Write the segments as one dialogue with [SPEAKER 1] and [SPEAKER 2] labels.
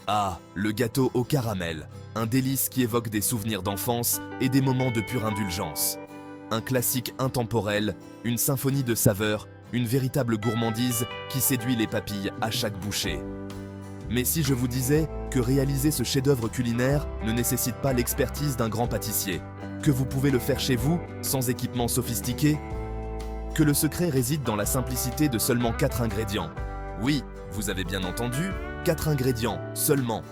[SPEAKER 1] Ah, le gâteau au caramel, un délice qui évoque des souvenirs d'enfance et des moments de pure indulgence. Un classique intemporel, une symphonie de saveurs, une véritable gourmandise qui séduit les papilles à chaque bouchée. Mais si je vous disais que réaliser ce chef-d'œuvre culinaire ne nécessite pas l'expertise d'un grand pâtissier, que vous pouvez le faire chez vous, sans équipement sophistiqué, que le secret réside dans la simplicité de seulement 4 ingrédients. Oui, vous avez bien entendu, 4 ingrédients seulement.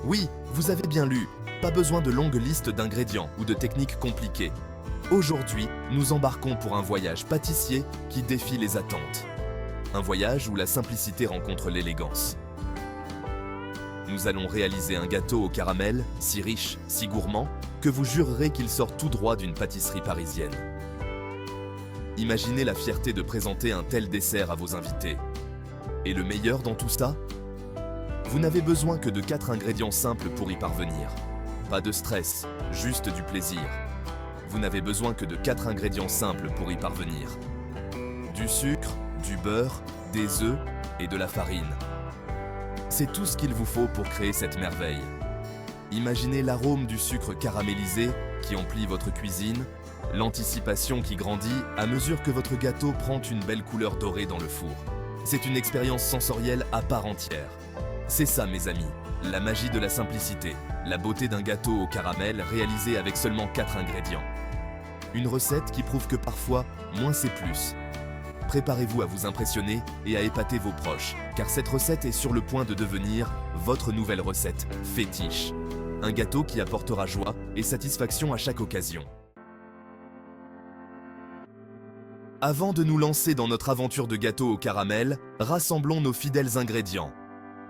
[SPEAKER 1] Oui, vous avez bien lu, pas besoin de longues listes d'ingrédients ou de techniques compliquées. Aujourd'hui, nous embarquons pour un voyage pâtissier qui défie les attentes. Un voyage où la simplicité rencontre l'élégance. Nous allons réaliser un gâteau au caramel, si riche, si gourmand, que vous jurerez qu'il sort tout droit d'une pâtisserie parisienne. Imaginez la fierté de présenter un tel dessert à vos invités. Et le meilleur dans tout ça ? Vous n'avez besoin que de 4 ingrédients simples pour y parvenir. Pas de stress, juste du plaisir. Vous n'avez besoin que de 4 ingrédients simples pour y parvenir. Du sucre, du beurre, des œufs et de la farine. C'est tout ce qu'il vous faut pour créer cette merveille. Imaginez l'arôme du sucre caramélisé qui emplit votre cuisine, l'anticipation qui grandit à mesure que votre gâteau prend une belle couleur dorée dans le four. C'est une expérience sensorielle à part entière. C'est ça, mes amis, la magie de la simplicité, la beauté d'un gâteau au caramel réalisé avec seulement 4 ingrédients. Une recette qui prouve que parfois, moins c'est plus. Préparez-vous à vous impressionner et à épater vos proches, car cette recette est sur le point de devenir votre nouvelle recette fétiche. Un gâteau qui apportera joie et satisfaction à chaque occasion. Avant de nous lancer dans notre aventure de gâteau au caramel, rassemblons nos fidèles ingrédients.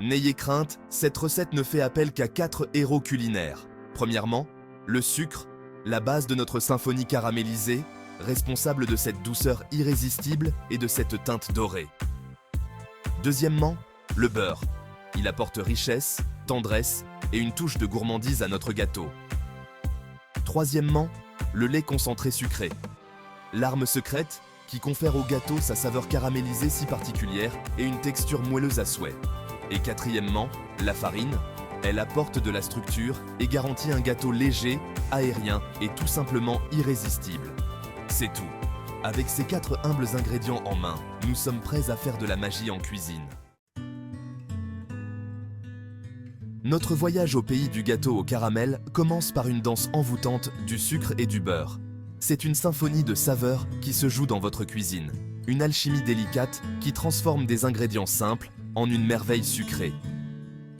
[SPEAKER 1] N'ayez crainte, cette recette ne fait appel qu'à 4 héros culinaires. Premièrement, le sucre, la base de notre symphonie caramélisée, responsable de cette douceur irrésistible et de cette teinte dorée. Deuxièmement, le beurre. Il apporte richesse, tendresse et une touche de gourmandise à notre gâteau. Troisièmement, le lait concentré sucré. L'arme secrète qui confère au gâteau sa saveur caramélisée si particulière et une texture moelleuse à souhait. Et quatrièmement, la farine. Elle apporte de la structure et garantit un gâteau léger, aérien et tout simplement irrésistible. C'est tout. Avec ces 4 humbles ingrédients en main, nous sommes prêts à faire de la magie en cuisine. Notre voyage au pays du gâteau au caramel commence par une danse envoûtante du sucre et du beurre. C'est une symphonie de saveurs qui se joue dans votre cuisine. Une alchimie délicate qui transforme des ingrédients simples en une merveille sucrée.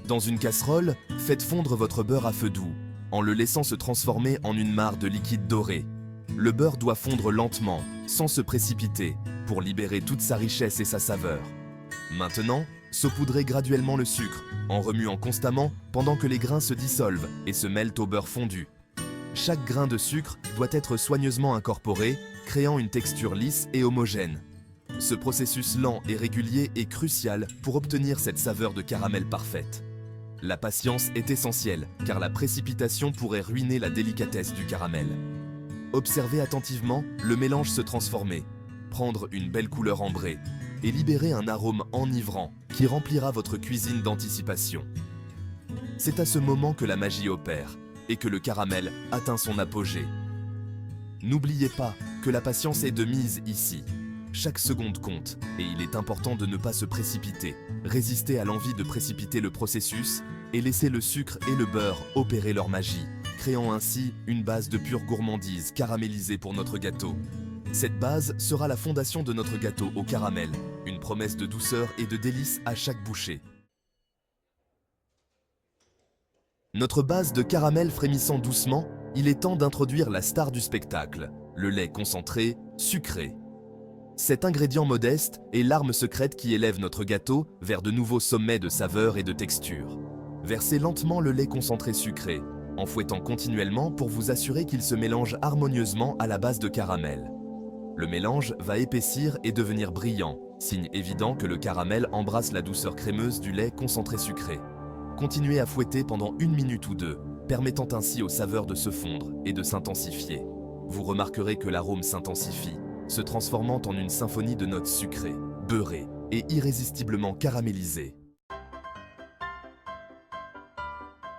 [SPEAKER 1] Dans une casserole, faites fondre votre beurre à feu doux, en le laissant se transformer en une mare de liquide doré. Le beurre doit fondre lentement, sans se précipiter, pour libérer toute sa richesse et sa saveur. Maintenant, saupoudrez graduellement le sucre, en remuant constamment pendant que les grains se dissolvent et se mêlent au beurre fondu. Chaque grain de sucre doit être soigneusement incorporé, créant une texture lisse et homogène. Ce processus lent et régulier est crucial pour obtenir cette saveur de caramel parfaite. La patience est essentielle, car la précipitation pourrait ruiner la délicatesse du caramel. Observez attentivement le mélange se transformer, prendre une belle couleur ambrée et libérer un arôme enivrant qui remplira votre cuisine d'anticipation. C'est à ce moment que la magie opère et que le caramel atteint son apogée. N'oubliez pas que la patience est de mise ici. Chaque seconde compte et il est important de ne pas se précipiter, résister à l'envie de précipiter le processus et laisser le sucre et le beurre opérer leur magie, créant ainsi une base de pure gourmandise caramélisée pour notre gâteau. Cette base sera la fondation de notre gâteau au caramel, une promesse de douceur et de délice à chaque bouchée. Notre base de caramel frémissant doucement, il est temps d'introduire la star du spectacle, le lait concentré, sucré. Cet ingrédient modeste est l'arme secrète qui élève notre gâteau vers de nouveaux sommets de saveur et de texture. Versez lentement le lait concentré sucré, en fouettant continuellement pour vous assurer qu'il se mélange harmonieusement à la base de caramel. Le mélange va épaissir et devenir brillant, signe évident que le caramel embrasse la douceur crémeuse du lait concentré sucré. Continuez à fouetter pendant 1 minute ou 2, permettant ainsi aux saveurs de se fondre et de s'intensifier. Vous remarquerez que l'arôme s'intensifie, se transformant en une symphonie de notes sucrées, beurrées et irrésistiblement caramélisées.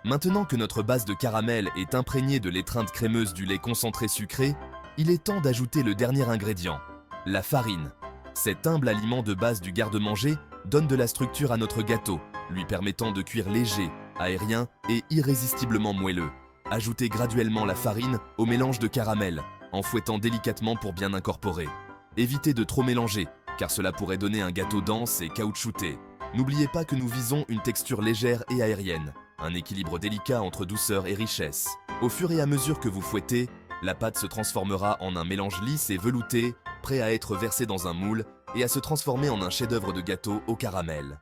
[SPEAKER 1] Maintenant que notre base de caramel est imprégnée de l'étreinte crémeuse du lait concentré sucré, il est temps d'ajouter le dernier ingrédient, la farine. Cet humble aliment de base du garde-manger donne de la structure à notre gâteau, lui permettant de cuire léger, aérien et irrésistiblement moelleux. Ajoutez graduellement la farine au mélange de caramel, en fouettant délicatement pour bien incorporer. Évitez de trop mélanger, car cela pourrait donner un gâteau dense et caoutchouté. N'oubliez pas que nous visons une texture légère et aérienne, un équilibre délicat entre douceur et richesse. Au fur et à mesure que vous fouettez, la pâte se transformera en un mélange lisse et velouté, prêt à être versé dans un moule et à se transformer en un chef-d'œuvre de gâteau au caramel.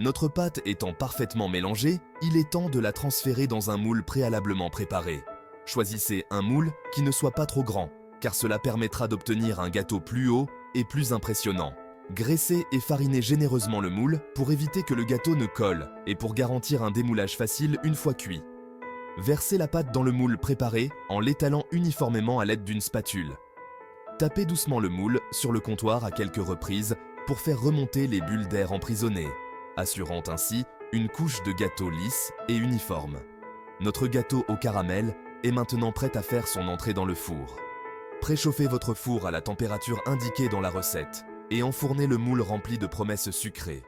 [SPEAKER 1] Notre pâte étant parfaitement mélangée, il est temps de la transférer dans un moule préalablement préparé. Choisissez un moule qui ne soit pas trop grand, car cela permettra d'obtenir un gâteau plus haut et plus impressionnant. Graissez et farinez généreusement le moule pour éviter que le gâteau ne colle et pour garantir un démoulage facile une fois cuit. Versez la pâte dans le moule préparé en l'étalant uniformément à l'aide d'une spatule. Tapez doucement le moule sur le comptoir à quelques reprises pour faire remonter les bulles d'air emprisonnées, assurant ainsi une couche de gâteau lisse et uniforme. Notre gâteau au caramel est maintenant prêt à faire son entrée dans le four. Préchauffez votre four à la température indiquée dans la recette et enfournez le moule rempli de promesses sucrées.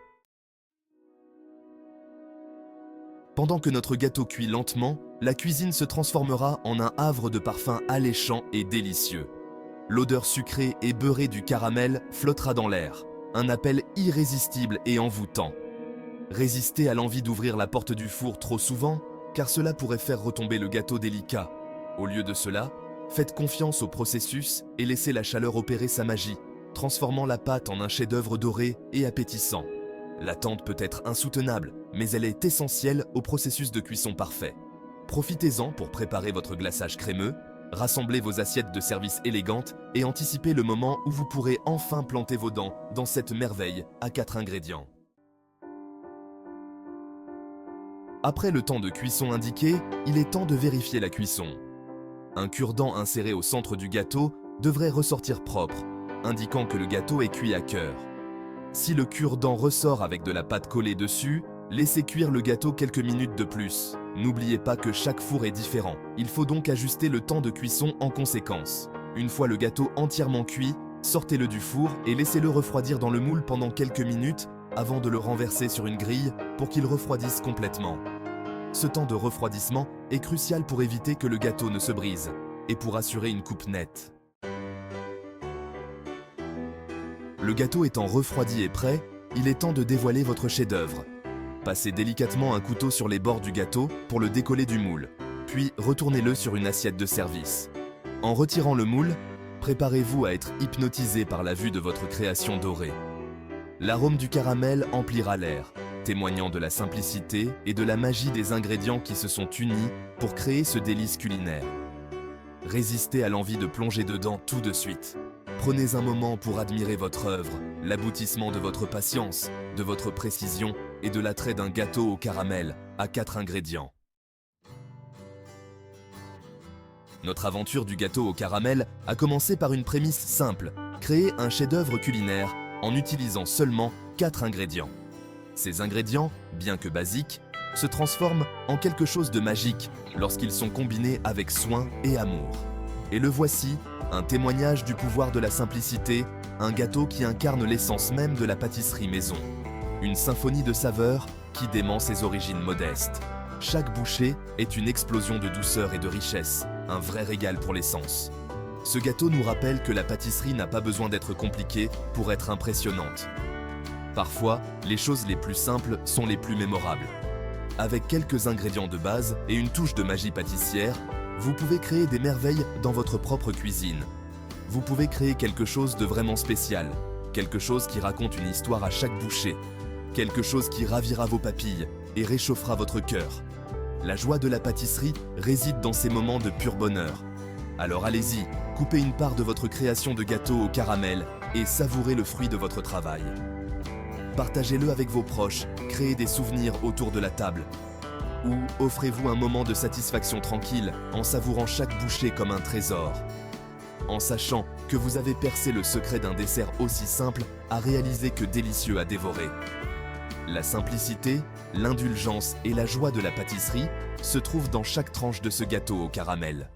[SPEAKER 1] Pendant que notre gâteau cuit lentement, la cuisine se transformera en un havre de parfums alléchants et délicieux. L'odeur sucrée et beurrée du caramel flottera dans l'air, un appel irrésistible et envoûtant. Résistez à l'envie d'ouvrir la porte du four trop souvent, car cela pourrait faire retomber le gâteau délicat. Au lieu de cela, faites confiance au processus et laissez la chaleur opérer sa magie, transformant la pâte en un chef-d'œuvre doré et appétissant. L'attente peut être insoutenable, mais elle est essentielle au processus de cuisson parfait. Profitez-en pour préparer votre glaçage crémeux, rassemblez vos assiettes de service élégantes et anticipez le moment où vous pourrez enfin planter vos dents dans cette merveille à 4 ingrédients. Après le temps de cuisson indiqué, il est temps de vérifier la cuisson. Un cure-dent inséré au centre du gâteau devrait ressortir propre, indiquant que le gâteau est cuit à cœur. Si le cure-dent ressort avec de la pâte collée dessus, laissez cuire le gâteau quelques minutes de plus. N'oubliez pas que chaque four est différent, il faut donc ajuster le temps de cuisson en conséquence. Une fois le gâteau entièrement cuit, sortez-le du four et laissez-le refroidir dans le moule pendant quelques minutes avant de le renverser sur une grille pour qu'il refroidisse complètement. Ce temps de refroidissement est crucial pour éviter que le gâteau ne se brise et pour assurer une coupe nette. Le gâteau étant refroidi et prêt, il est temps de dévoiler votre chef-d'œuvre. Passez délicatement un couteau sur les bords du gâteau pour le décoller du moule, puis retournez-le sur une assiette de service. En retirant le moule, préparez-vous à être hypnotisé par la vue de votre création dorée. L'arôme du caramel emplira l'air, témoignant de la simplicité et de la magie des ingrédients qui se sont unis pour créer ce délice culinaire. Résistez à l'envie de plonger dedans tout de suite. Prenez un moment pour admirer votre œuvre, l'aboutissement de votre patience, de votre précision et de l'attrait d'un gâteau au caramel à 4 ingrédients. Notre aventure du gâteau au caramel a commencé par une prémisse simple, créer un chef-d'œuvre culinaire en utilisant seulement 4 ingrédients. Ces ingrédients, bien que basiques, se transforment en quelque chose de magique lorsqu'ils sont combinés avec soin et amour. Et le voici, un témoignage du pouvoir de la simplicité, un gâteau qui incarne l'essence même de la pâtisserie maison. Une symphonie de saveurs qui dément ses origines modestes. Chaque bouchée est une explosion de douceur et de richesse, un vrai régal pour les sens. Ce gâteau nous rappelle que la pâtisserie n'a pas besoin d'être compliquée pour être impressionnante. Parfois, les choses les plus simples sont les plus mémorables. Avec quelques ingrédients de base et une touche de magie pâtissière, vous pouvez créer des merveilles dans votre propre cuisine. Vous pouvez créer quelque chose de vraiment spécial, quelque chose qui raconte une histoire à chaque bouchée, quelque chose qui ravira vos papilles et réchauffera votre cœur. La joie de la pâtisserie réside dans ces moments de pur bonheur. Alors allez-y, coupez une part de votre création de gâteau au caramel et savourez le fruit de votre travail. Partagez-le avec vos proches, créez des souvenirs autour de la table. Ou offrez-vous un moment de satisfaction tranquille en savourant chaque bouchée comme un trésor. En sachant que vous avez percé le secret d'un dessert aussi simple à réaliser que délicieux à dévorer. La simplicité, l'indulgence et la joie de la pâtisserie se trouvent dans chaque tranche de ce gâteau au caramel.